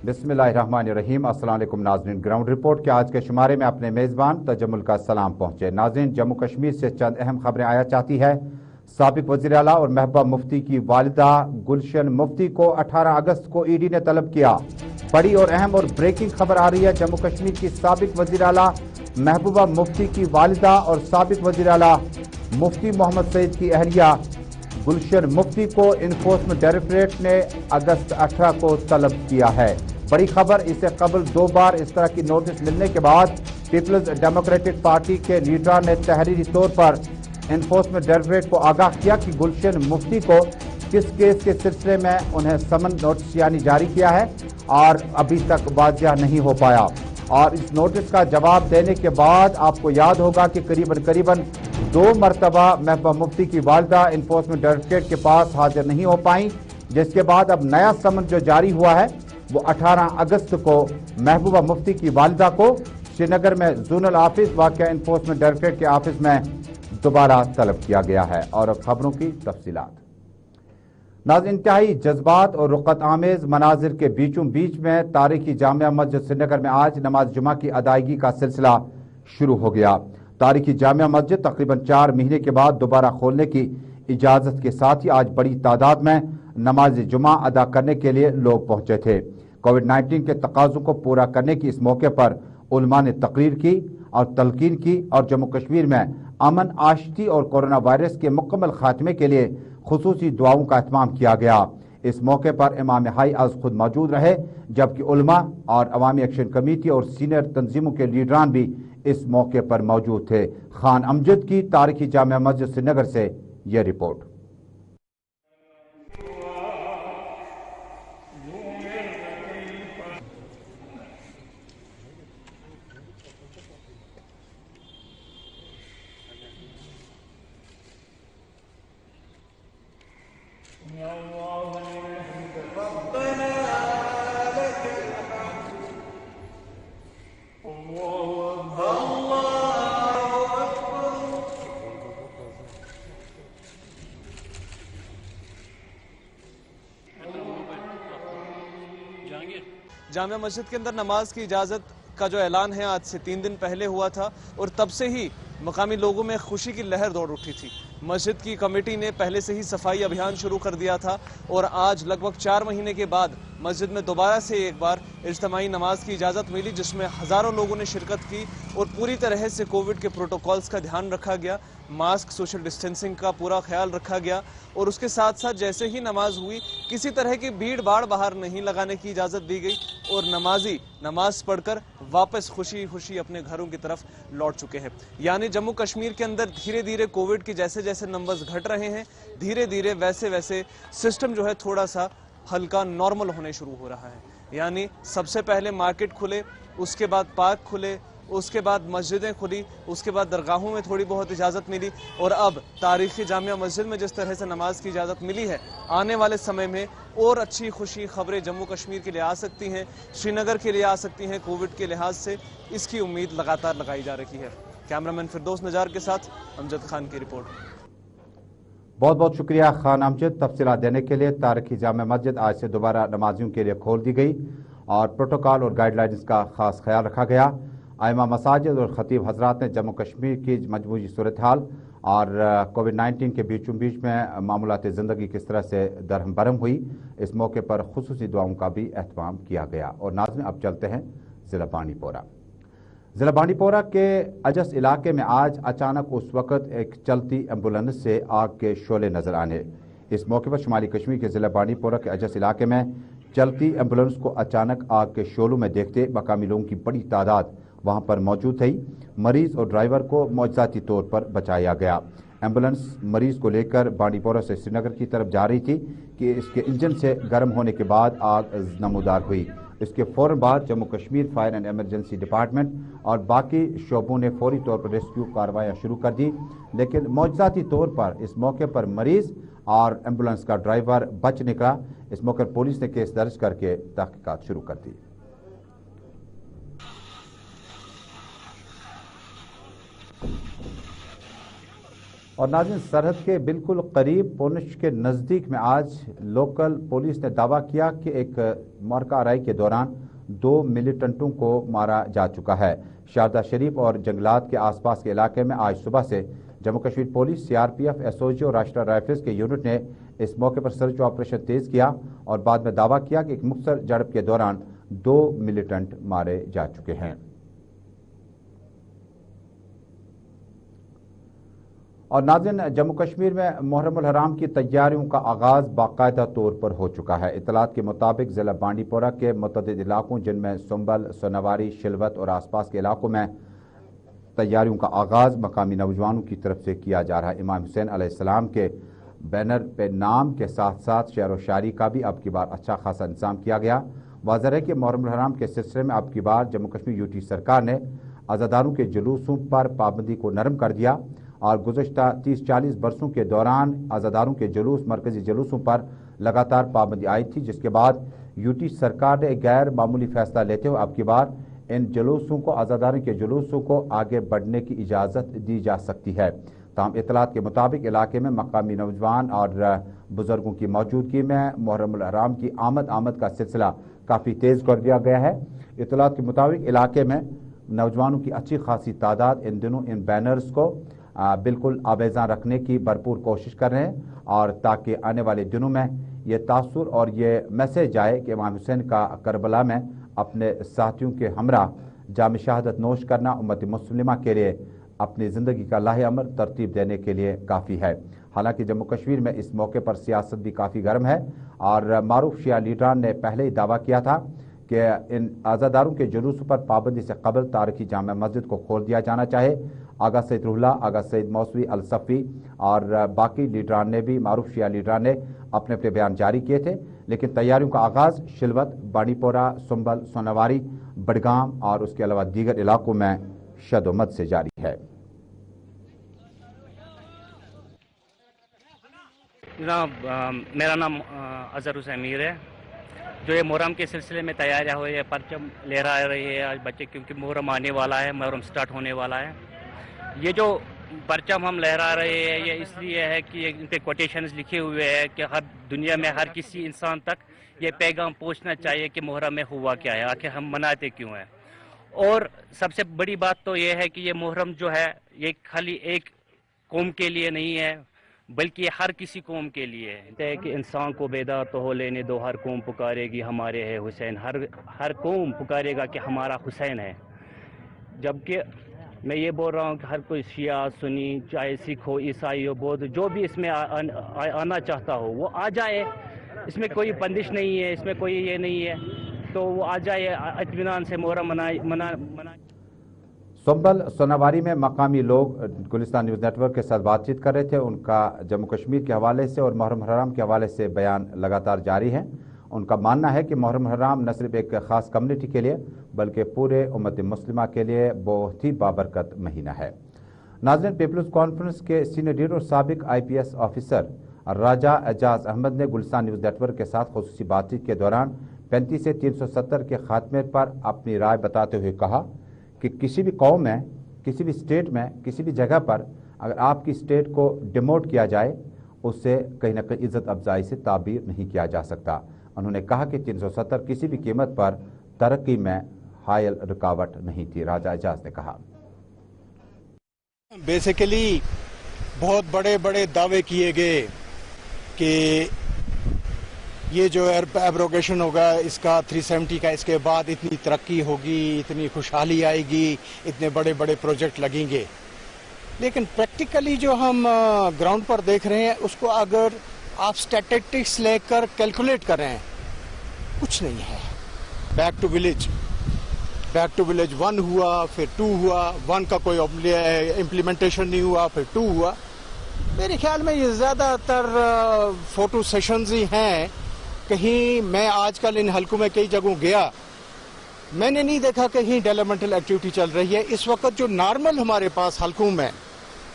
बिस्मिल्लाहिर्रहमानिर्रहीम। अस्सलाम वालेकुम नाज़रीन, ग्राउंड रिपोर्ट के आज के शुमारे में अपने मेज़बान तजम्मुल का सलाम पहुँचे। नाज़रीन, जम्मू कश्मीर से चंद अहम खबरें आया चाहती है। साबिक वज़ीर आला और महबूबा मुफ्ती की वालिदा गुलशन मुफ्ती को 18 अगस्त को ईडी ने तलब किया। बड़ी और अहम और ब्रेकिंग खबर आ रही है। जम्मू कश्मीर की साबिक वज़ीर आला महबूबा मुफ्ती की वालिदा और साबिक वज़ीर आला मुफ्ती मोहम्मद सईद की अहलिया गुलशन मुफ्ती को इन्फोर्समेंट डायरेक्टरेट ने अगस्त 18 को तलब किया है। बड़ी खबर, इससे कबल 2 बार इस तरह की नोटिस मिलने के बाद पीपल्स डेमोक्रेटिक पार्टी के लीडर ने तहरीरी तौर पर इन्फोर्समेंट डायरेक्टरेट को आगाह किया कि गुलशन मुफ्ती को किस केस के सिलसिले में उन्हें समन नोटिस यानी जारी किया है और अभी तक वाज़ेह नहीं हो पाया। और इस नोटिस का जवाब देने के बाद आपको याद होगा कि करीबन 2 मरतबा महबूबा मुफ्ती की वालिदा इन्फोर्समेंट डायरेक्टरेट के पास हाजिर नहीं हो पाई, जिसके बाद अब नया समन जो जारी हुआ है वो 18 अगस्त को महबूबा मुफ्ती की वालिदा को श्रीनगर में जोनल ऑफिस वाक़या इन्फोर्समेंट डायरेक्टरेट के ऑफिस में दोबारा तलब किया गया है। और अब खबरों की तफसीलात। नाज़रीन, इंतहाई जज्बात और रुक़त आमेज़ मनाजिर के बीचों बीच में तारीखी जामिया मस्जिद श्रीनगर में आज नमाज जुमा की अदायगी का सिलसिला शुरू हो गया। तारीखी जामिया मस्जिद तकरीबन 4 महीने के बाद दोबारा खोलने की इजाज़त के साथ ही आज बड़ी तादाद में नमाज जुमा अदा करने के लिए लोग पहुंचे थे। कोविड-19 के तकाज़ों को पूरा करने की इस मौके पर उलमा ने तकरीर की और तलकीन की और जम्मू कश्मीर में अमन, आशती और कोरोना वायरस के मुकम्मल खात्मे के लिए खुसूसी दुआओं का एहतमाम किया गया। इस मौके पर इमाम हाई आज खुद मौजूद रहे, जबकि उलमा और अवामी एक्शन कमेटी और सीनियर तंजीमों के लीडरान भी इस मौके पर मौजूद थे। खान अमजद की तारीखी जामिया मस्जिद श्रीनगर से यह रिपोर्ट। जामिया मस्जिद के अंदर नमाज की इजाज़त का जो ऐलान है आज से 3 दिन पहले हुआ था और तब से ही मकामी लोगों में खुशी की लहर दौड़ उठी थी। मस्जिद की कमेटी ने पहले से ही सफाई अभियान शुरू कर दिया था और आज लगभग 4 महीने के बाद मस्जिद में दोबारा से एक बार इज्तिमाई नमाज की इजाज़त मिली, जिसमें हज़ारों लोगों ने शिरकत की और पूरी तरह से कोविड के प्रोटोकॉल्स का ध्यान रखा गया, मास्क, सोशल डिस्टेंसिंग का पूरा ख्याल रखा गया और उसके साथ साथ जैसे ही नमाज हुई किसी तरह की भीड़ भाड़ बाहर नहीं लगाने की इजाज़त दी गई और नमाजी नमाज पढ़कर वापस खुशी खुशी अपने घरों की तरफ लौट चुके हैं। यानी जम्मू कश्मीर के अंदर धीरे धीरे कोविड के जैसे जैसे नंबर्स घट रहे हैं, धीरे धीरे वैसे वैसे सिस्टम जो है थोड़ा सा हल्का नॉर्मल होने शुरू हो रहा है। यानी सबसे पहले मार्केट खुले, उसके बाद पार्क खुले, उसके बाद मस्जिदें खुली, उसके बाद दरगाहों में थोड़ी बहुत इजाज़त मिली और अब तारीख़ी जामिया मस्जिद में जिस तरह से नमाज की इजाज़त मिली है, आने वाले समय में और अच्छी खुशी खबरें जम्मू कश्मीर के लिए आ सकती हैं, श्रीनगर के लिए आ सकती हैं। कोविड के लिहाज से इसकी उम्मीद लगातार लगाई जा रही है। कैमरामैन फिरदौस नजार के साथ अमजद खान की रिपोर्ट। बहुत बहुत शुक्रिया खान अमजद तफसीलात देने के लिए। तारीखी जामिया मस्जिद आज से दोबारा नमाजियों के लिए खोल दी गई और प्रोटोकॉल और गाइडलाइंस का खास ख्याल रखा गया। आइमा मसाजिद और खतीब हजरात ने जम्मू कश्मीर की मजबूरी सूरत हाल और कोविड-19 के बीचों बीच में मामूलात ज़िंदगी किस तरह से दरहम बरहम हुई, इस मौके पर खुसूसी दुआओं का भी एहतमाम किया गया। और नाज़रीन, अब चलते हैं ज़िला बांडीपोरा। ज़िला बांडीपोरा के अजस इलाके में आज अचानक उस वक़्त एक चलती एम्बुलेंस से आग के शोले नजर आने। इस मौके पर शुमाली कश्मीर के ज़िला बांडीपोरा के अजस इलाके में चलती एम्बुलेंस को अचानक आग के शोलों में देखते मकामी लोगों की बड़ी तादाद वहां पर मौजूद थी। मरीज और ड्राइवर को मौजज़ाती तौर पर बचाया गया। एम्बुलेंस मरीज को लेकर बांडीपोरा से श्रीनगर की तरफ जा रही थी कि इसके इंजन से गर्म होने के बाद आग नमूदार हुई। इसके फौरन बाद Jammu Kashmir fire and emergency department और बाकी शोबों ने फौरी तौर पर रेस्क्यू कार्रवाइयाँ शुरू कर दी, लेकिन मौजज़ाती तौर पर इस मौके पर मरीज और एम्बुलेंस का ड्राइवर बच निकला। इस मौके पर पुलिस ने केस दर्ज करके तहकीकात शुरू कर दी। اور ناظرین، سرحد کے بالکل قریب پونچھ کے نزدیک میں آج لوکل پولیس نے دعویٰ کیا کہ ایک معرکہ آرائی کے دوران 2 ملیٹنٹوں کو مارا جا چکا ہے۔ شاردہ شریف اور جنگلات کے آس پاس کے علاقے میں آج صبح سے Jammu Kashmir police, C R P F, S O G اور راشٹریہ رائفلز کے یونٹ نے اس موقع پر سرچ آپریشن تیز کیا اور بعد میں دعویٰ کیا کہ ایک مختصر جھڑپ کے دوران 2 ملیٹنٹ مارے جا چکے ہیں۔ اور ناظرین، جموں کشمیر میں محرم الحرام کی تیاریوں کا آغاز باقاعدہ طور پر ہو چکا ہے۔ اطلاعات کے مطابق ضلع بانڈی پورہ کے متعدد علاقوں جن میں سنبل، سوناواری، شلوت اور آس پاس کے علاقوں میں تیاریوں کا آغاز مقامی نوجوانوں کی طرف سے کیا جا رہا ہے۔ امام حسین علیہ السلام کے بینر پہ نام کے ساتھ ساتھ شعر و شاعری کا بھی اب کی بار اچھا خاصا انتظام کیا گیا۔ واضح ہے کہ محرم الحرام کے سلسلے میں اب کی بار جموں کشمیر یوٹی سرکار نے عزاداروں کے جلوسوں پر پابندی کو نرم کر دیا اور گزشتہ 30-40 برسوں کے دوران عزاداروں کے جلوس، مرکزی جلوسوں پر لگاتار پابندی آئی تھی، جس کے بعد یوٹی سرکار نے غیر معمولی فیصلہ لیتے ہوئے اب کی بار ان جلوسوں کو، عزاداروں کے جلوسوں کو آگے بڑھنے کی اجازت دی جا سکتی ہے۔ تاہم اطلاعات کے مطابق علاقے میں مقامی نوجوان اور بزرگوں کی موجودگی میں محرم الحرام کی آمد کا سلسلہ کافی تیز کر دیا گیا ہے۔ اطلاعات کے مطابق علاقے میں نوجوانوں کی اچھی خاصی تعداد ان دنوں ان بینرز کو بالکل آویزاں رکھنے کی بھرپور کوشش کر رہے ہیں اور تاکہ آنے والے دنوں میں یہ تاثر اور یہ میسج آئے کہ امام حسین کا کربلا میں اپنے ساتھیوں کے ہمراہ جام شہادت نوش کرنا امت مسلمہ کے لیے اپنی زندگی کا لاہ عمل ترتیب دینے کے لیے کافی ہے۔ حالانکہ جموں کشمیر میں اس موقع پر سیاست بھی کافی گرم ہے اور معروف شیعہ لیڈران نے پہلے ہی دعویٰ کیا تھا کہ ان عزاداروں کے جلوسوں پر پابندی سے قبل تاریخی جامع مسجد کو کھول دیا جانا چاہے۔ آغا سید روح اللہ، آغا سید موسوی الصفی اور باقی لیڈران نے بھی، معروف شیعہ لیڈران نے اپنے اپنے بیان جاری کیے تھے، لیکن تیاریوں کا آغاز شلوت، بانڈی پورہ، سنبل، سوناواری، بڑگام اور اس کے علاوہ دیگر علاقوں میں شد و مد سے جاری ہے۔ جناب، میرا نام اظہر حسین میر ہے۔ جو یہ محرم کے سلسلے میں تیاریاں ہوئی ہے، پرچم لہرا رہی ہے آج بچے، کیونکہ محرم آنے والا ہے، محرم سٹارٹ ہونے والا ہے۔ یہ جو پرچم ہم لہرا رہے ہیں یہ اس لیے ہے کہ ان پہ کوٹیشنز لکھے ہوئے ہیں کہ ہر دنیا میں ہر کسی انسان تک یہ پیغام پہنچنا چاہیے کہ محرم میں ہوا کیا ہے، آخر ہم مناتے کیوں ہیں۔ اور سب سے بڑی بات تو یہ ہے کہ یہ محرم جو ہے یہ خالی ایک قوم کے لیے نہیں ہے بلکہ یہ ہر کسی قوم کے لیے ہے کہ انسان کو بیدار تو ہو لینے دو، ہر قوم پکارے گی ہمارے ہے حسین، ہر قوم پکارے گا کہ ہمارا حسین ہے۔ جبکہ میں یہ بول رہا ہوں کہ ہر کوئی شیعہ، سنی، چاہے سکھ ہو، عیسائی ہو، بودھ، جو بھی اس میں آنا چاہتا ہو وہ آ جائے۔ اس میں کوئی بندش نہیں ہے، اس میں کوئی یہ نہیں ہے، تو وہ آ جائے اطمینان سے محرم منائے۔ سنبل، سوناواری میں مقامی لوگ گلستان نیوز نیٹ ورک کے ساتھ بات چیت کر رہے تھے۔ ان کا جموں کشمیر کے حوالے سے اور محرم الحرام کے حوالے سے بیان لگاتار جاری ہے۔ ان کا ماننا ہے کہ محرم الحرام نہ صرف ایک خاص کمیونٹی کے لیے بلکہ پورے امت مسلمہ کے لیے بہت ہی بابرکت مہینہ ہے۔ ناظرین، پیپلز کانفرنس کے سینئر لیڈر اور سابق IPS آفیسر راجہ اعجاز احمد نے گلستان نیوز نیٹ ورک کے ساتھ خصوصی بات چیت کے دوران 35 سے 370 کے خاتمے پر اپنی رائے بتاتے ہوئے کہا کہ کسی بھی قوم میں، کسی بھی اسٹیٹ میں، کسی بھی جگہ پر اگر آپ کی اسٹیٹ کو ڈیموٹ کیا جائے اس سے کہیں نہ کہیں عزت افزائی سے تعبیر نہیں کیا جا سکتا۔ انہوں نے کہا کہ 370 کسی بھی قیمت پر ترقی میں حائل رکاوٹ نہیں تھی۔ راجہ اعجاز نے کہا بیسیکلی بہت بڑے بڑے دعوے کیے گئے کہ یہ جو ایبروگیشن ہوگا اس کا 370 کا، اس کے بعد اتنی ترقی ہوگی، اتنی خوشحالی آئے گی، اتنے بڑے بڑے پروجیکٹ لگیں گے۔ لیکن پریکٹیکلی جو ہم گراؤنڈ پر دیکھ رہے ہیں اس کو اگر آپ اسٹیٹسٹکس لے کر کیلکولیٹ کریں کچھ نہیں ہے۔ بیک ٹو ولیج 1 ہوا، پھر 2 ہوا، 1 کا کوئی امپلیمنٹیشن نہیں ہوا، پھر 2 ہوا۔ میرے خیال میں یہ زیادہ تر فوٹو سیشنز ہی ہیں۔ کہیں میں آج کل ان حلقوں میں کئی جگہوں گیا، میں نے نہیں دیکھا کہیں ڈیولپمنٹل ایکٹیویٹی چل رہی ہے۔ اس وقت جو نارمل ہمارے پاس حلقوں میں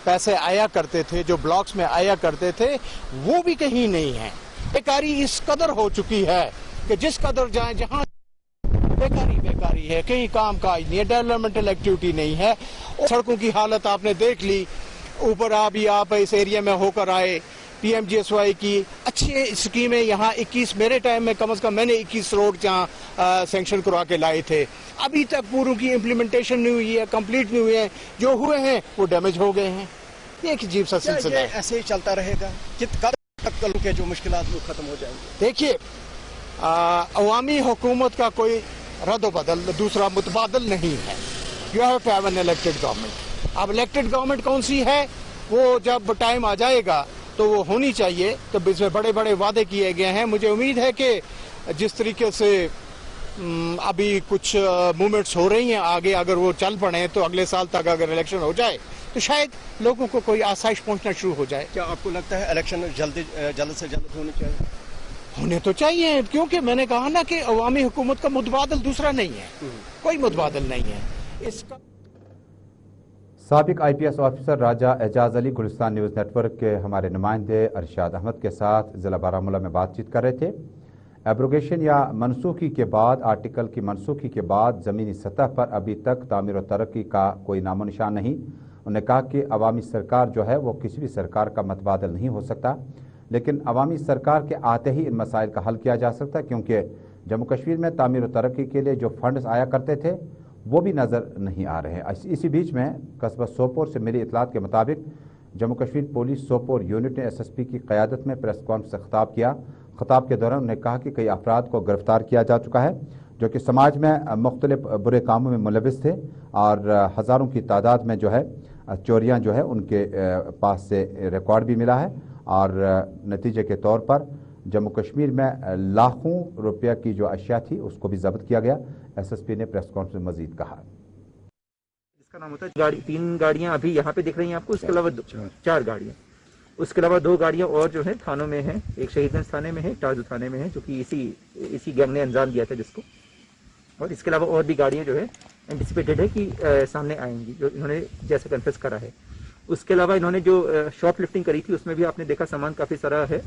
پیسے آیا کرتے تھے، جو بلاکس میں آیا کرتے تھے، وہ بھی کہیں نہیں ہیں۔ بیکاری اس قدر ہو چکی ہے کہ جس قدر جائیں جہاں بیکاری ہے، کہیں کام کاج نہیں ہے، ڈیولپمنٹل ایکٹیویٹی نہیں ہے۔ سڑکوں کی حالت آپ نے دیکھ لی، ऊपर अभी आप इस एरिया में होकर आए, PMGSY की अच्छी स्कीमें यहाँ 21, मेरे टाइम में कम से कम मैंने 21 रोड जहाँ सैंक्शन करवा के लाए थे, अभी तक पूरों की इम्प्लीमेंटेशन नहीं हुई है, कंप्लीट नहीं हुए हैं, जो हुए हैं वो डैमेज हो गए हैं। ये एक अजीब सा सिलसिला है। ऐसे ही चलता रहेगा? कब तक कल के जो मुश्किलात वो खत्म हो जाएंगे? देखिए, अवामी हुकूमत का कोई रद्द-ओ-बदल, दूसरा मुतबादल नहीं है। You have to have an elected government. अब इलेक्टेड गवर्नमेंट कौन सी है, वो जब टाइम आ जाएगा तो वो होनी चाहिए। तो इसमें बड़े बड़े वादे किए गए हैं। मुझे उम्मीद है कि जिस तरीके से अभी कुछ मूवमेंट्स हो रही हैं, आगे अगर वो चल पड़े तो अगले साल तक अगर इलेक्शन हो जाए तो शायद लोगों को कोई आसाइश पहुंचना शुरू हो जाए। क्या आपको लगता है इलेक्शन जल्द से जल्द होने चाहिए? होने तो चाहिए, क्योंकि मैंने कहा ना कि अवामी हुकूमत का मुतबादल दूसरा नहीं है, कोई मुतबादल नहीं है इसका। साबिक IPS ऑफिसर राजा एजाज अली गुलिस्तान न्यूज़ नेटवर्क के हमारे नुमाइंदे अरशाद अहमद के साथ ज़िला बारामूला में बातचीत कर रहे थे। एब्रोगेशन या मनसूखी के बाद, आर्टिकल की मनसूखी के बाद ज़मीनी सतह पर अभी तक तामीर और तरक्की का कोई नामो निशान नहीं। उन्होंने कहा कि अवामी सरकार जो है वो किसी भी सरकार का मतबादल नहीं हो सकता, लेकिन अवामी सरकार के आते ही इन मसाइल का हल किया जा सकता है, क्योंकि जम्मू कश्मीर में तामीर और तरक्की के लिए जो फंड्स आया करते थे वो भी नज़र नहीं आ रहे हैं। इसी बीच में कस्बा सोपोर से मिली इतलात के मुताबिक जम्मू कश्मीर पुलिस सोपोर यूनिट ने SSP की क़यादत में प्रेस कॉन्फ्रेंस से खिताब किया। खिताब के दौरान उन्होंने कहा कि कई अफराद को गिरफ्तार किया जा चुका है जो कि समाज में मुख्तलिफ बुरे कामों में मुलविस थे, और हज़ारों की तादाद में जो है चोरियाँ जो है उनके पास से रिकॉर्ड भी मिला है। और नतीजे के तौर पर जम्मू कश्मीर में लाखों रुपया की जो अशिया थी उसको भी जब्त किया गया। SSP ने प्रेस कॉन्फ्रेंस में मजीद कहा, इसका नाम होता है 3 गाड़ियां अभी यहाँ पे दिख रही हैं आपको, उसके अलावा 4 गाड़ियां, उसके अलावा 2 गाड़ियां और जो है थानों में हैं, एक शहीदगंज थाने में है, टाजू थाने में है, जो कि इसी गैंग ने अंजाम दिया था जिसको। और इसके अलावा और भी गाड़ियां जो है एंटिसिपेटेड है कि सामने आएंगी, जो इन्होंने जैसे कन्फेस करा है। उसके अलावा इन्होंने जो शॉप लिफ्टिंग करी थी उसमें भी आपने देखा सामान काफी सारा है।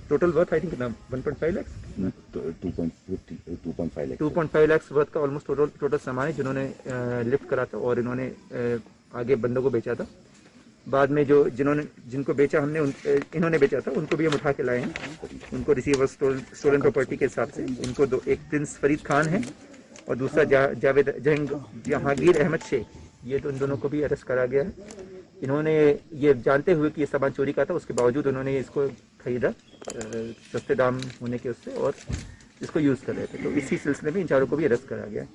टोटल वर्थ आई थिंक कितना 1.5 लाख 2.5 लाख वर्थ का ऑलमोस्ट टोटल सामान है जिन्होंने लिफ्ट करा था, और इन्होंने आगे बंदों को बेचा था। बाद में जिनको बेचा इन्होंने बेचा था उनको भी हम उठा के लाए हैं, उनको रिसीवर स्टोलन प्रॉपर्टी के हिसाब से। इनको एक प्रिंस फरीद खान है और दूसरा जावेद जहांगीर अहमद शेख, ये इन दोनों को भी अरेस्ट करा गया है। इन्होंने ये जानते हुए कि ये सामान चोरी का था, उसके बावजूद उन्होंने इसको खरीदा सस्ते दाम होने के उससे, और इसको यूज़ कर रहे थे। तो इसी सिलसिले में इन चारों को भी अरेस्ट करा गया।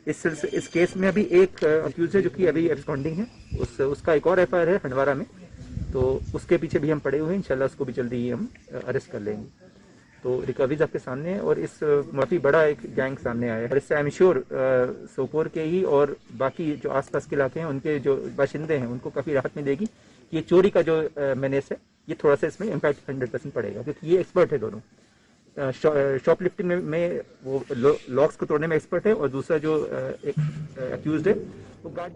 इस केस में अभी एक अक्यूज है जो कि अभी एब्सकॉन्डिंग है, उसका एक और FIR है हंडवारा में, तो उसके पीछे भी हम पड़े हुए हैं। इंशाल्लाह उसको भी जल्दी ही हम अरेस्ट कर लेंगे। तो रिकवरीज आपके सामने है, और इस काफ़ी बड़ा एक गैंग सामने आया है। इससे आई एम श्योर सोपोर के ही और बाकी जो आसपास के इलाके हैं उनके जो बाशिंदे हैं उनको काफ़ी राहत मिलेगी। ये चोरी का जो मेनेस है ये थोड़ा सा इसमें इम्पैक्ट 100% पड़ेगा, क्योंकि ये एक्सपर्ट है दोनों। शॉप लिफ्टिंग में वो लॉक्स को तोड़ने में एक्सपर्ट है, और दूसरा जो एक अक्यूज्ड है वो गार्ड।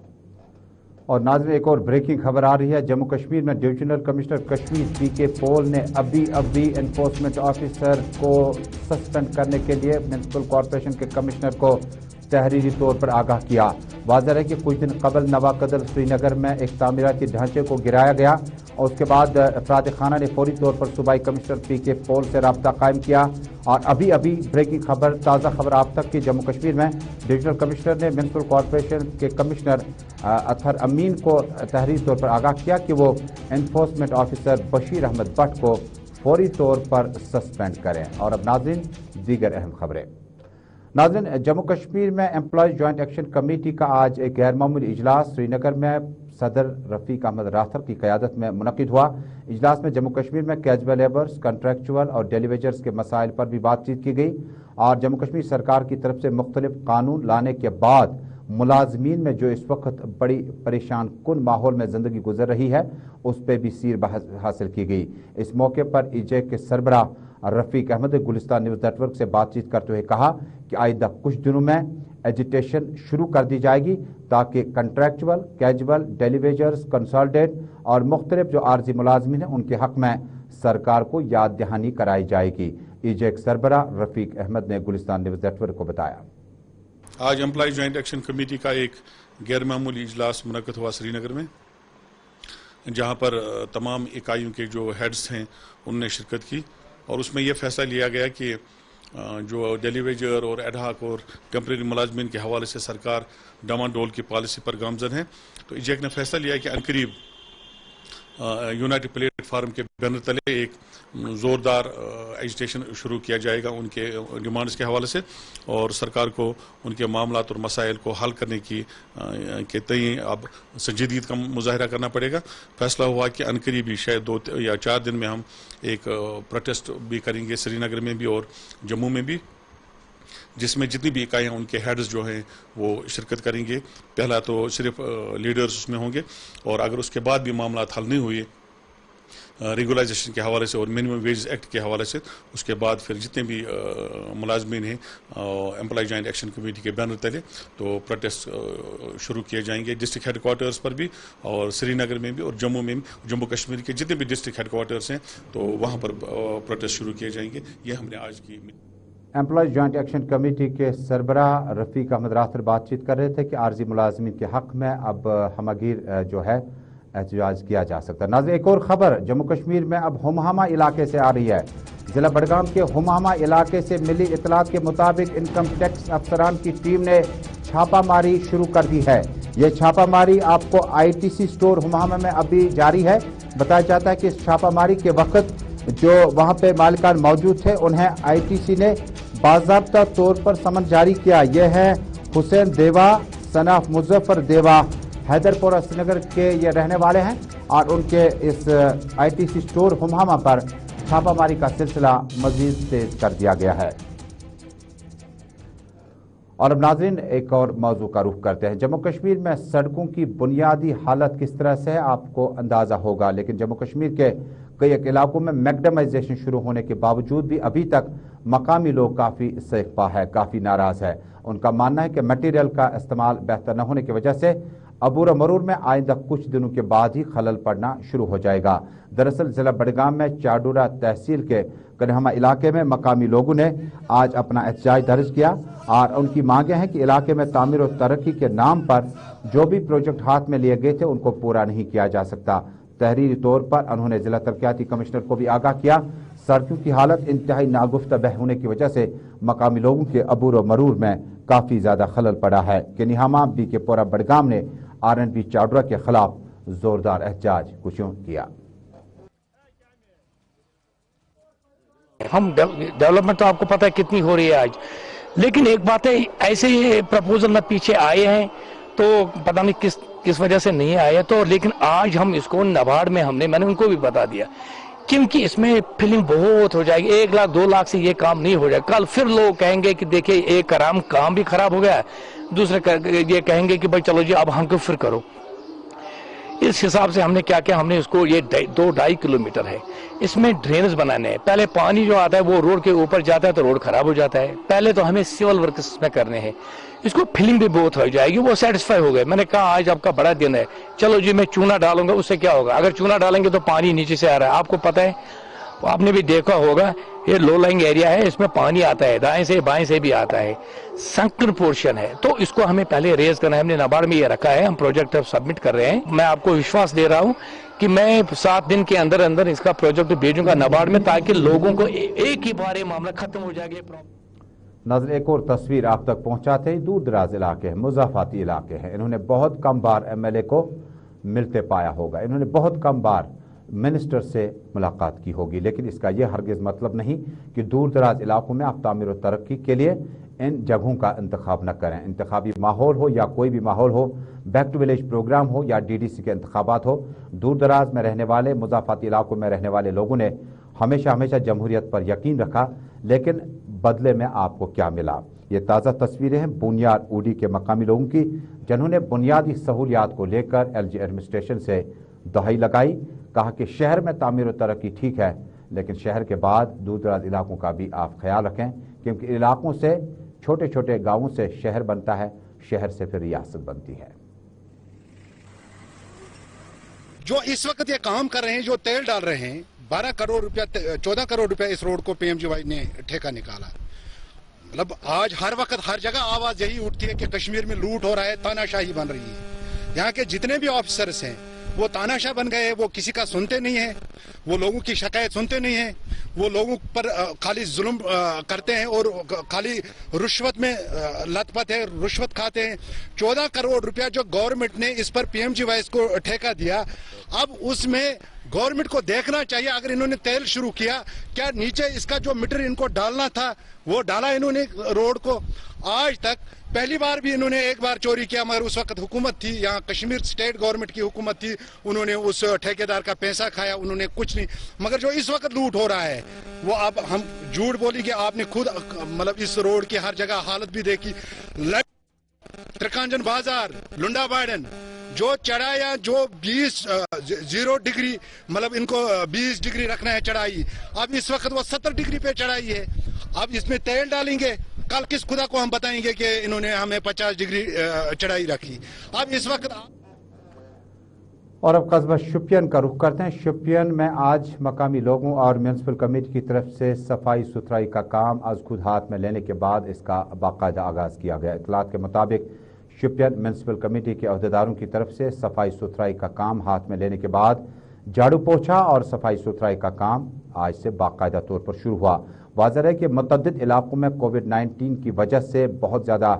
और नाज़रीन, एक और ब्रेकिंग खबर आ रही है। जम्मू कश्मीर में divisional commissioner Kashmir PK Paul ने अभी एनफोर्समेंट ऑफिसर को सस्पेंड करने के लिए म्युनिसिपल कॉरपोरेशन के कमिश्नर को तहरीरी तौर पर आगाह किया। वाज़ह है कि कुछ दिन कबल नवाकदर श्रीनगर में एक तामीराती ढांचे को गिराया गया, और उसके बाद अफराद खाना ने फौरी तौर पर सूबाई कमिश्नर PK पॉल से रब्ता कायम किया। और अभी ब्रेकिंग खबर, ताज़ा खबर आप तक कि जम्मू कश्मीर में डिविजनल कमिश्नर ने म्युनिसिपल कॉरपोरेशन के कमिश्नर अतहर अमीन को तहरीरी तौर पर आगाह किया कि वो एनफोर्समेंट ऑफिसर बशीर अहमद भट्ट को फौरी तौर पर सस्पेंड करें। और अब नाज़रीन, दीगर अहम खबरें। नाज़रीन, जम्मू कश्मीर में एम्प्लॉयज़ जॉइंट एक्शन कमेटी का आज एक गैर मामूली इजलास श्रीनगर में सदर रफ़ीक अहमद राथर की क़यादत में मुनक़िद हुआ। इजलास में जम्मू कश्मीर में कैजुअल लेबर्स, कंट्रैक्चुअल और डेलीवेजर्स के मसाइल पर भी बातचीत की गई, और जम्मू कश्मीर सरकार की तरफ से मुख्तलिफ कानून लाने के बाद मुलाजमीन में जो इस वक्त बड़ी परेशान कुन माहौल में ज़िंदगी गुजर रही है उस पर भी सीर बहस हासिल की गई। इस मौके पर IJEC के सरबराह रफ़ीक अहमद गुलिस्तान न्यूज़ नेटवर्क से बातचीत करते हुए कहा कि आइंदा कुछ दिनों में एजिटेशन शुरू कर दी जाएगी ताकि कंट्रैक्चुअल, कैजुअल, डेलीवेजर्स, कंसल्टेंट और मुख्तलिफ जो आर्जी मुलाजमीन हैं उनके हक में सरकार को याद दहानी कराई जाएगी। IJEC सरबराह रफ़ीक अहमद ने गुलिस्तान न्यूज़ नेटवर्क को बताया। आज एम्प्लॉय जॉइंट एक्शन कमेटी का एक गैर मामूली इजलास मुनक़िद हुआ श्रीनगर में। जहां पर तमाम इकाइयों के जो हेड्स हैं उनने शिरकत की और उसमें यह फैसला लिया गया कि जो डेली वेजर और एडहाक और टेम्परेरी मुलाजमीन के हवाले से सरकार डामाडोल की पॉलिसी पर गामजन है। तो इजेक ने फैसला लिया कि अनकरीब यूनाइटेड प्लेटफार्म के बैनर तले एक ज़ोरदार एजिटेशन शुरू किया जाएगा उनके डिमांड्स के हवाले से और सरकार को उनके मामलात और मसाइल को हल करने के तय अब संजीदगी का मुजाहरा करना पड़ेगा। फैसला हुआ कि अनकरीबी शायद 2 या 4 दिन में हम एक प्रोटेस्ट भी करेंगे श्रीनगर में भी और जम्मू में भी, जिसमें जितनी भी इकाइयाँ उनके हेड्स जो हैं वो शिरकत करेंगे। पहला तो सिर्फ लीडर्स उसमें होंगे और अगर उसके बाद भी मामला हल नहीं हुए रेगुलाइजेशन के हवाले से और मिनिमम वेज एक्ट के हवाले से, उसके बाद फिर जितने भी मुलाजमीन हैं एम्प्लॉय जॉइंट एक्शन कमेटी के बैनर तले तो प्रोटेस्ट शुरू किए जाएंगे डिस्ट्रिक्ट हेडक्वार्टर्स पर भी और श्रीनगर में भी और जम्मू में, जम्मू कश्मीर के जितने भी डिस्ट्रिक्ट हेडक्वार्टर्स हैं तो वहाँ पर प्रोटेस्ट शुरू किए जाएंगे। ये हमने आज की एम्प्लॉय जॉइंट एक्शन कमेटी के सरबराह रफ़ीक अहमद रातर बातचीत कर रहे थे कि आर्जी मुलाजमीन के हक़ में अब हमगीर जो है एहतजाज किया जा सकता है। नाज़रीन, एक और ख़बर जम्मू कश्मीर में अब हुमहामा इलाके से आ रही है। ज़िला बडगाम के हुमहामा इलाके से मिली इतलात के मुताबिक इनकम टैक्स अफसरान की टीम ने छापामारी शुरू कर दी है। ये छापामारी आपको ITC स्टोर हुमहामा में अभी जारी है। बताया जाता है कि इस छापामारी के वक्त जो वहाँ पे मालिकान मौजूद थे उन्हें ITC ने बाज़ाब्ता तौर पर समन जारी किया। यह है हुसैन देवा सनाफ मुजफ्फर देवा, हैदरपुरा श्रीनगर के ये रहने वाले हैं और उनके इस ITC स्टोर हुमहामा पर छापामारी का सिलसिला मजीद तेज कर दिया गया है। और अब नाज़रीन एक और मौजू का रुख करते हैं। जम्मू कश्मीर में सड़कों की बुनियादी हालत किस तरह से है आपको अंदाज़ा होगा, लेकिन जम्मू कश्मीर के कई इलाकों में मैकडमाइजेशन शुरू होने के बावजूद भी अभी तक मकामी लोग काफ़ी सैकफा है, काफ़ी नाराज़ है। उनका मानना है कि मटीरियल का इस्तेमाल बेहतर न होने की वजह से अबूर मरूर में आइंदा कुछ दिनों के बाद ही खलल पड़ना शुरू हो जाएगा। दरअसल ज़िला बडगाम में चाडूरा तहसील के कन्हमा इलाके में मकामी लोगों ने आज अपना एहतजाज दर्ज किया और उनकी मांगे हैं कि इलाके में तामीर और तरक्की के नाम पर जो भी प्रोजेक्ट हाथ में लिए गए थे उनको पूरा नहीं किया जा सकता। तहरीरी तौर पर उन्होंने जिला तरक्याती कमिश्नर को भी आगाह किया। सड़कों की हालत इंतहाई नागुफ्तह होने की वजह से मकामी लोगों के अबूर मरूर में काफ़ी ज़्यादा खलल पड़ा है। कन्हमा BK बडगाम ने RNB चाडूरा के खिलाफ जोरदार एहतजाज कुछ किया। हम डेवलपमेंट तो आपको पता है कितनी हो रही है आज, लेकिन एक बात है ऐसे ये प्रपोजल में पीछे आए हैं तो पता नहीं किस वजह से नहीं आए तो, लेकिन आज हम इसको नबार्ड में मैंने उनको भी बता दिया क्योंकि इसमें फिलिंग बहुत हो जाएगी। 1 लाख 2 लाख से ये काम नहीं हो जाएगा। कल फिर लोग कहेंगे कि देखिए एक काम भी खराब हो गया, दूसरे ये कहेंगे कि भाई चलो जी अब हमको फिर करो। इस हिसाब से हमने क्या किया, हमने इसको ये 2-2.5 किलोमीटर है, इसमें ड्रेनेज बनाने हैं। पहले पानी जो आता है वो रोड के ऊपर जाता है तो रोड खराब हो जाता है। पहले तो हमें सिविल वर्क में करने हैं, इसको फिलिंग भी बहुत हो जाएगी। वो सेटिस्फाई हो गए। मैंने कहा आज आपका बड़ा दिन है, चलो जी मैं चूना डालूंगा, उससे क्या होगा। अगर चूना डालेंगे तो पानी नीचे से आ रहा है, आपको पता है, आपने भी देखा होगा ये लो लाइंग एरिया है, इसमें पानी आता है, दाएं से बाएं से भी आता है, संकर पोर्शन है, तो इसको हमें पहले रेज करना है। हमने नाबार्ड में ये रखा है, हम प्रोजेक्ट अब सबमिट कर रहे हैं। मैं आपको विश्वास दे रहा हूं कि मैं 7 दिन के अंदर अंदर इसका प्रोजेक्ट भेजूंगा नाबार्ड में, ताकि लोगों को एक ही बार ये मामला खत्म हो जाएगा। नाज़रीन एक और तस्वीर आप तक पहुंचाते हैं। दूर दराज इलाके हैं, मुज़ाफ़ाती इलाके हैं। इन्होंने बहुत कम बार MLA को मिलते पाया होगा, इन्होंने बहुत कम बार मिनिस्टर से मुलाकात की होगी, लेकिन इसका यह हरगिज़ मतलब नहीं कि दूर दराज इलाकों में आप तामीर और तरक्की के लिए इन जगहों का इंतखाब न करें। इंतखाबी माहौल हो या कोई भी माहौल हो, बैक टू विलेज प्रोग्राम हो या DDC के इंतखाबात हो, दूर दराज में रहने वाले मुज़ाफ़ाती इलाकों में रहने वाले लोगों ने हमेशा जमहूरियत पर यकीन रखा, लेकिन बदले में आपको क्या मिला। ये ताज़ा तस्वीरें हैं बुनियाद ऊडी के मकामी लोगों की, जिन्होंने बुनियादी सहूलियात को लेकर LG एडमिनिस्ट्रेशन से दहाई लगाई। कहा कि शहर में तामीर और तरक्की ठीक है, लेकिन शहर के बाद दूर दराज इलाकों का भी आप ख्याल रखें, क्योंकि इलाकों से छोटे छोटे गांवों से शहर बनता है, शहर से फिर रियासत बनती है। जो इस वक्त ये काम कर रहे हैं, जो तेल डाल रहे हैं, 12 करोड़ रुपया 14 करोड़ रुपया इस रोड को PMGY ने ठेका निकाला। मतलब आज हर वक्त हर जगह आवाज यही उठती है कि कश्मीर में लूट हो रहा है, तानाशाही बन रही है। यहाँ के जितने भी ऑफिसर्स हैं वो तानाशाह बन गए, वो किसी का सुनते नहीं हैं, वो लोगों की शिकायत सुनते नहीं हैं, वो लोगों पर खाली जुल्म करते हैं और खाली रुश्वत में लथपथ है, रुश्वत खाते हैं। 14 करोड़ रुपया जो गवर्नमेंट ने इस पर PMGYs को ठेका दिया, अब उसमें गवर्नमेंट को देखना चाहिए। अगर इन्होंने तेल शुरू किया, क्या नीचे इसका जो मीटर इनको डालना था वो डाला इन्होंने रोड को? आज तक पहली बार भी इन्होंने एक बार चोरी किया, मगर उस वक्त हुकूमत थी, यहाँ कश्मीर स्टेट गवर्नमेंट की हुकूमत थी, उन्होंने उस ठेकेदार का पैसा खाया, उन्होंने कुछ नहीं। मगर जो इस वक्त लूट हो रहा है वो अब हम झूठ बोलेंगे, आपने खुद मतलब इस रोड की हर जगह हालत भी देखी। त्रिकांजन बाजार, लुंडा बाइडन जो चढ़ाया, जो 0 डिग्री मतलब इनको 20 डिग्री रखना है चढ़ाई, अब इस वक्त वो 70 डिग्री पे चढ़ाई है। अब इसमें तेल डालेंगे, कल किस खुदा को हम बताएंगे कि इन्होंने हमें 50 डिग्री चढ़ाई रखी। अब इस वक्त और अब कस्बा शुपियन का रुख करते हैं। शुपियन में आज मकामी लोगों और म्यूनसिपल कमेटी की तरफ से सफाई सुथराई का काम आज खुद हाथ में लेने के बाद इसका बाकायदा आगाज किया गया। इतलात के मुताबिक शुपियन म्यूनसिपल कमेटी के अहदेदारों की तरफ से सफाई सुथराई का काम हाथ में लेने के बाद झाड़ू पोछा और सफाई सुथराई का काम आज से बाकायदा तौर पर शुरू हुआ। वाज़ेह है कि मुतअद्दिद इलाकों में कोविड-19 की वजह से बहुत ज़्यादा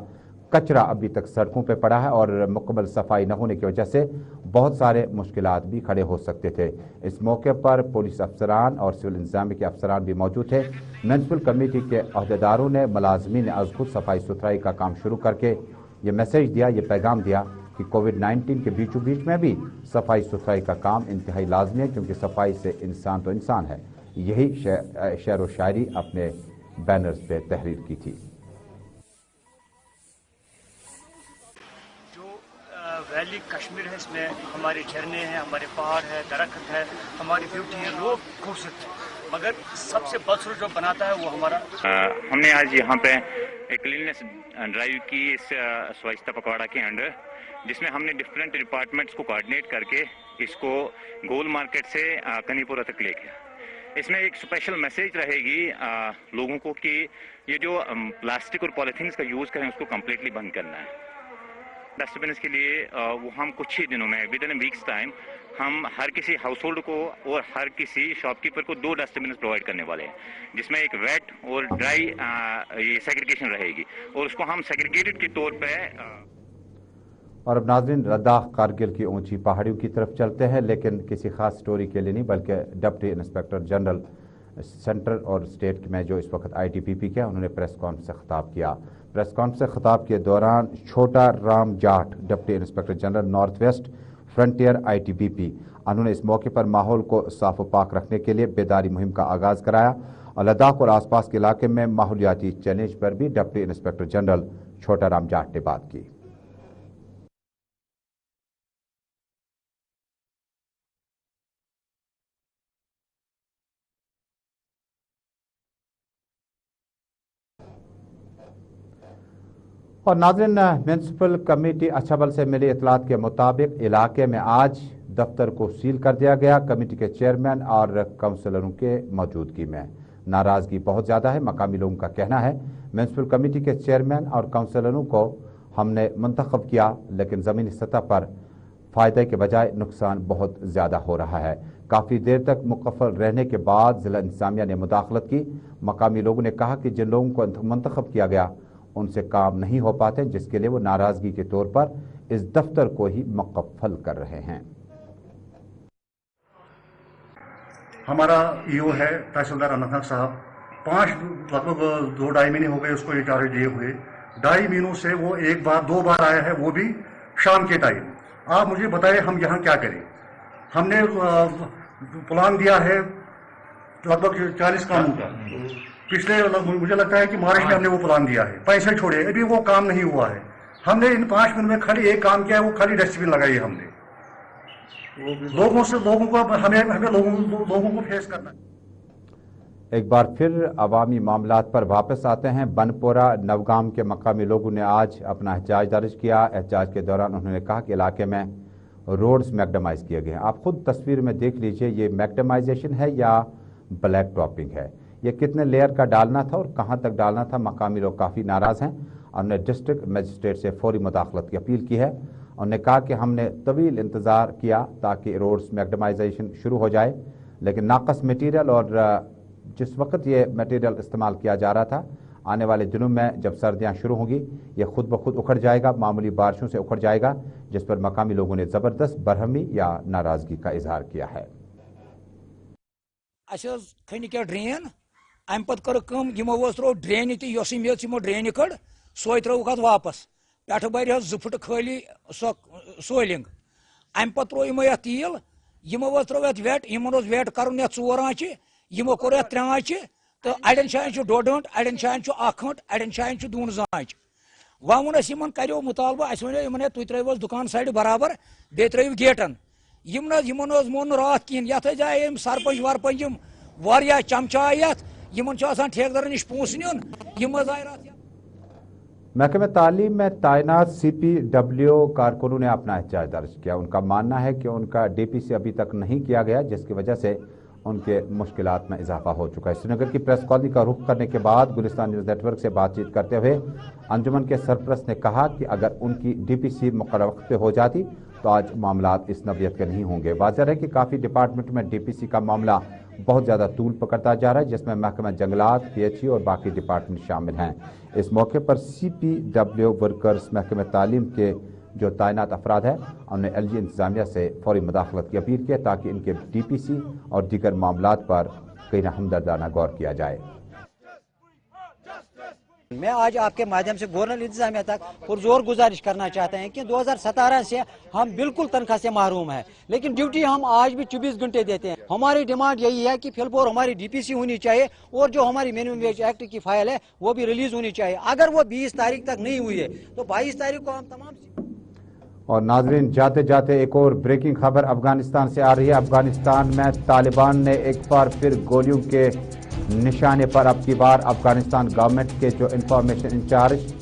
कचरा अभी तक सड़कों पर पड़ा है और मुकम्मल सफाई न होने की वजह से बहुत सारे मुश्किलात भी खड़े हो सकते थे। इस मौके पर पुलिस अफसरान और सिविल इंतजामिया के अफसरान भी मौजूद थे। म्यूनसिपल कमेटी के अहदेदारों ने मुलाजमीन ने आज खुद सफाई सुथराई का काम शुरू करके ये मैसेज दिया, ये पैगाम दिया कि कोविड-19 के बीचों बीच में भी सफाई सुथराई का काम इंतहाई लाजमी है, क्योंकि सफाई से इंसान तो इंसान है। यही शेर व शायरी अपने बैनर्स पे तहरीर की थी। जो वैली कश्मीर है, इसमें हमारे झरने हैं, हमारे पहाड़ है, दरख्त है, हमारी ब्यूटी है, लोग खूबसूरत, मगर सबसे बदसूरत जो बनाता है वो हमारा। हमने आज यहाँ पे एक क्लीननेस ड्राइव की इस स्वच्छता पखवाड़ा के अंडर, जिसमें हमने डिफरेंट डिपार्टमेंट्स को कोऑर्डिनेट करके इसको गोल मार्केट से कनीपुरा तक लेके, इसमें एक स्पेशल मैसेज रहेगी लोगों को कि ये जो प्लास्टिक और पॉलीथीन्स का यूज़ करें उसको कम्प्लीटली बंद करना है। डस्टबिन के लिए वो हम कुछ ही दिनों में विद इन वीक्स टाइम हम हर किसी हाउस होल्ड को और हर किसी शॉपकीपर को 2 डस्टबिन प्रोवाइड करने वाले हैं, जिसमें एक वेट और ड्राई ये सेग्रीगेशन रहेगी और उसको हम सेग्रीगेटेड के तौर पे। और अब नाज़रीन लद्दाख कारगिल की ऊंची पहाड़ियों की तरफ चलते हैं, लेकिन किसी खास स्टोरी के लिए नहीं, बल्कि डिप्टी इंस्पेक्टर जनरल सेंट्रल और स्टेट में जो इस वक्त ITBP के, उन्होंने प्रेस कॉन्फ्रेंस से खिताब किया। प्रेस कॉन्फ्रेंस से खिताब के दौरान छोटा Ram Jat deputy inspector general north west frontier ITBP, उन्होंने इस मौके पर माहौल को साफ व पाक रखने के लिए बेदारी मुहिम का आगाज कराया और लद्दाख और आसपास के इलाके में माहौलियाती चैलेंज पर भी डिप्टी इंस्पेक्टर जनरल छोटा राम जाट ने बात की। और नाज़रीन म्यूनसिपल कमेटी अच्छाबल से मिली इतलात के मुताबिक इलाके में आज दफ्तर को सील कर दिया गया। कमेटी के चेयरमैन और काउंसलरों के मौजूदगी में नाराज़गी बहुत ज़्यादा है। मकामी लोगों का कहना है म्यूनसिपल कमेटी के चेयरमैन और काउंसलरों को हमने मुंतखब किया, लेकिन ज़मीनी सतह पर फ़ायदे के बजाय नुकसान बहुत ज़्यादा हो रहा है। काफ़ी देर तक मुकफ़ल रहने के बाद ज़िला इंतज़ामिया ने मुदाखलत की। मकामी लोगों ने कहा कि जिन लोगों को मुंतखब किया गया उनसे काम नहीं हो पाते, जिसके लिए वो नाराज़गी के तौर पर इस दफ्तर को ही मुकफ़ल कर रहे हैं। हमारा EO है तहसीलदार अनंतनाग साहब, 5 लगभग 2-2.5 महीने हो गए उसको ये चार्ज दिए हुए। 2.5 महीनों से वो 1 बार 2 बार आया है, वो भी शाम के टाइम। आप मुझे बताएं हम यहाँ क्या करें। हमने प्लान दिया है लगभग 40 कामों का, पिछले मुझे लगता है कि मार्च में हमने वो प्लान दिया है, पैसे छोड़े, अभी वो काम नहीं हुआ है। हमने इन 5 मिनट में खाली एक काम किया है, वो खाली डस्टबिन लगाई है हमने। लोगों को हमें लोगों को फेस करना है। एक बार फिर अवामी मामलात पर वापस आते हैं। बनपोरा नवगाम के मकामी लोगों ने आज अपना एहतजाज दर्ज किया। एहतजाज के दौरान उन्होंने कहा कि इलाके में रोड्स मैकडेमाइज किए गए हैं। आप खुद तस्वीर में देख लीजिए, ये मैकडेमाइजेशन है या ब्लैक टॉपिंग है, ये कितने लेयर का डालना था और कहाँ तक डालना था। मकामी लोग काफ़ी नाराज़ हैं और उन्होंने डिस्ट्रिक्ट मजिस्ट्रेट से फौरी मुदाखलत की अपील की है। انہوں نے کہا کہ ہم نے طویل انتظار کیا تاکہ روڈز میکڈمائزیشن شروع ہو جائے، لیکن ناقص مٹیریل اور جس وقت یہ مٹیریل استعمال کیا جا رہا تھا، آنے والے دنوں میں جب سردیاں شروع ہوں گی یہ خود بخود اکھڑ جائے گا، معمولی بارشوں سے اکھڑ جائے گا، جس پر مقامی لوگوں نے زبردست برہمی یا ناراضگی کا اظہار کیا ہے۔ کھنی کیا ڈرین ام پتہ کر ترو ڈرین تہ یس میچ ڈرین کڑ سوے تروک ات واپس پٹھ بر 2 فٹ خالی سولنگ ام پتہ ترو یمو ات تیل یمو ترو ات ویٹ یمن ویٹ کرن 4 آنچہ یمو کور 3 آنچہ تو اڑین جائن 2 گنٹ اڑین جائن 1 گنٹ اڑین جائن 2 زانچ وون اس یمن کریو مطالبہ اس ونیو یمن تُہۍ ترٲیِو دکان سایڈ برابر بیٚیہِ ترٲیِو گیٹن یمن مون رات کِہیٖنۍ یتھ جایہِ یِم سرپنچ ورپنچ یِم واریاہ چمچاے یتھ یمن چھُ آسان ٹھیکدرن نش پونٛسہٕ نیُن یِم حظ آیہِ رات محکمہ تعلیم میں تعینات CPW کارکنوں نے اپنا احتجاج درج کیا۔ ان کا ماننا ہے کہ ان کا DPC ابھی تک نہیں کیا گیا، جس کی وجہ سے ان کے مشکلات میں اضافہ ہو چکا ہے۔ سری نگر کی پریس کالونی کا رخ کرنے کے بعد گلستان نیوز نیٹ ورک سے بات چیت کرتے ہوئے انجمن کے سرپرست نے کہا کہ اگر ان کی DPC مقررہ وقت پہ ہو جاتی تو آج معاملات اس نوعیت کے نہیں ہوں گے۔ واضح ہے کہ کافی ڈپارٹمنٹ میں DPC کا معاملہ بہت زیادہ طول پکڑتا جا رہا ہے، جس میں محکمہ جنگلات، PHE اور باقی ڈپارٹمنٹ شامل ہیں۔ اس موقع پر CPW ورکرز محکمہ تعلیم کے جو تعینات افراد ہیں انہوں نے LG انتظامیہ سے فوری مداخلت کی اپیل کی تاکہ ان کے DPC اور دیگر معاملات پر کئی نہ ہمدردانہ غور کیا جائے۔ میں آج آپ کے مادھیم سے گورنر انتظامیہ تک پرزور گزارش کرنا چاہتے ہیں کہ 2017 سے ہم بالکل تنخواہ سے محروم ہیں، لیکن ڈیوٹی ہم آج بھی 24 گھنٹے دیتے ہیں۔ ہماری ڈیمانڈ یہی ہے کہ فی الفور ہماری DPC ہونی چاہیے اور جو ہماری منیمم ویج ایکٹ کی فائل ہے وہ بھی ریلیز ہونی چاہیے۔ اگر وہ 20 تاریخ تک نہیں ہوئی ہے تو 22 تاریخ کو ہم تمام اور ناظرین جاتے جاتے ایک اور بریکنگ خبر افغانستان سے آ رہی ہے۔ افغانستان میں طالبان نے ایک بار پھر گولیوں کے نشانے پر اب کی بار افغانستان گورنمنٹ کے جو انفارمیشن انچارج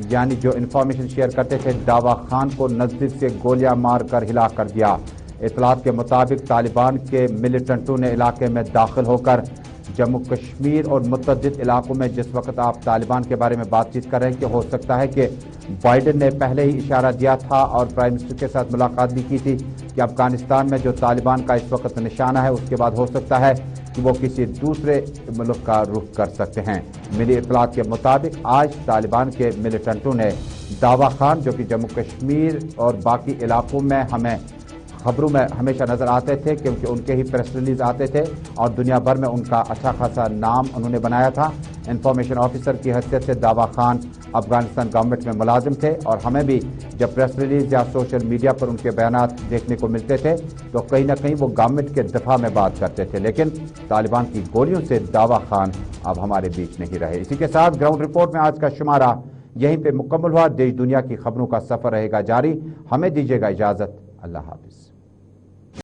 یعنی جو انفارمیشن شیئر کرتے تھے داوا خان کو نزدیک سے گولیاں مار کر ہلاک کر دیا۔ اطلاعات کے مطابق طالبان کے ملیٹنٹوں نے علاقے میں داخل ہو کر جموں کشمیر اور متعدد علاقوں میں جس وقت آپ طالبان کے بارے میں بات چیت کر رہے ہیں کہ ہو سکتا ہے کہ بائیڈن نے پہلے ہی اشارہ دیا تھا اور پرائم منسٹر کے ساتھ ملاقات بھی کی تھی کہ افغانستان میں جو طالبان کا اس وقت نشانہ ہے اس کے بعد ہو سکتا ہے کہ وہ کسی دوسرے ملک کا رخ کر سکتے ہیں۔ ملی اطلاعات کے مطابق آج طالبان کے ملیٹنٹوں نے داوا خان جو کہ جموں کشمیر اور باقی علاقوں میں ہمیں خبروں میں ہمیشہ نظر آتے تھے کیونکہ ان کے ہی پریس ریلیز آتے تھے اور دنیا بھر میں ان کا اچھا خاصا نام انہوں نے بنایا تھا۔ انفارمیشن آفیسر کی حیثیت سے داوا خان افغانستان گورنمنٹ میں ملازم تھے اور ہمیں بھی جب پریس ریلیز یا سوشل میڈیا پر ان کے بیانات دیکھنے کو ملتے تھے تو کہیں نہ کہیں وہ گورنمنٹ کے دفاع میں بات کرتے تھے، لیکن طالبان کی گولیوں سے داوا خان اب ہمارے بیچ نہیں رہے۔ اسی کے ساتھ گراؤنڈ رپورٹ میں آج کا شمارہ یہیں پہ مکمل ہوا۔ دیش دنیا کی خبروں کا سفر رہے گا جاری۔ ہمیں دیجیے گا اجازت۔ اللہ حافظ۔